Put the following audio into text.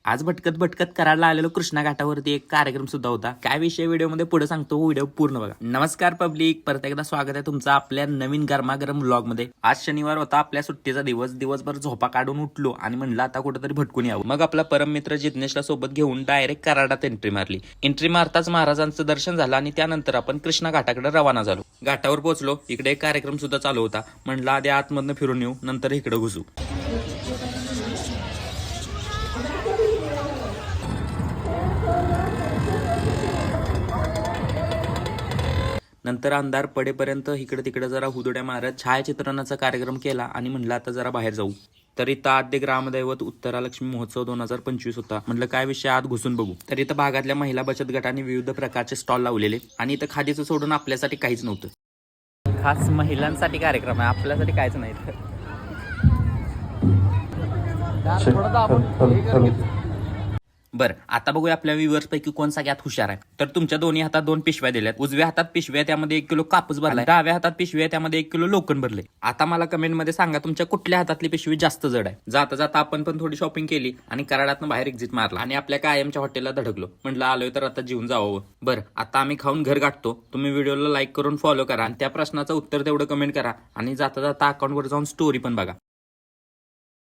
आज भटकत भटकत कराडला आलेलो कृष्णा घाटावरती एक कार्यक्रम सुद्धा होता. काय विषय व्हिडिओमध्ये पुढे सांगतो, व्हिडिओ पूर्ण बघा. नमस्कार पब्लिक, परत एकदा स्वागत आहे तुमचं आपल्या नवीन गरमागरम व्लॉग मध्ये. आज शनिवार होता, आपल्या सुट्टीचा दिवस. दिवसभर झोपा काढून उठलो आणि म्हणलं आता कुठेतरी भटकून यावं. मग आपला परम मित्र जिज्ञेशला सोबत घेऊन डायरेक्ट कराडात एंट्री मारली. एंट्री मारताच महाराजांचं दर्शन झालं आणि त्यानंतर आपण कृष्णा घाटाकडे रवाना झालो. घाटावर पोहोचलो, इकडे एक कार्यक्रम सुद्धा चालू होता. म्हणलं आधी आतमधनं फिरून येऊ, नंतर इकडे घुसू. नंतर अंधार पडेपर्यंत इकडे तिकडे जरा हुदड्या मारत छायाचित्रणाचा कार्यक्रम केला आणि म्हणलं आता जरा बाहेर जाऊ. तर इथं आद्य ग्रामदैवत उत्तरालक्ष्मी महोत्सव 2025 होता. म्हटलं काय विषय, आत घुसून बघू. तर इथं भागातल्या महिला बचत गटाने विविध प्रकारचे स्टॉल लावलेले आणि इथं खादीचं सोडून आपल्यासाठी काहीच नव्हतं. खास महिलांसाठी कार्यक्रम आहे, आपल्यासाठी काहीच नाही. बरं, आता बघूया आपल्या व्ह्युअर्स पैकी कोण सगळ्यात हुशार आहे. तर तुमच्या दोन्ही हातात 2 पिशव्या दिल्यात. उजव्या हातात पिशव्या, त्यामध्ये 1 किलो कापूस भरलाय. डाव्या हातात पिशव्या, त्यामध्ये 1 किलो लोखंड भरले. आता मला कमेंट मध्ये सांगा तुमच्या कुठल्या हातातली पिशवी जास्त जड आहे. जाता जाता आपण पण थोडी शॉपिंग केली आणि कराडातनं बाहेर एक्झिट मारला आणि आपल्या कायमच्या हॉटेलला धडकलो. म्हटलं आलोय तर आता जेवून जावं. बरं, आता आम्ही खाऊन घर गाठतो. तुम्ही व्हिडिओला लाईक करून फॉलो करा आणि त्या प्रश्नाचं उत्तर तेवढं कमेंट करा आणि जाता जाता अकाउंटवर जाऊन स्टोरी पण बघा.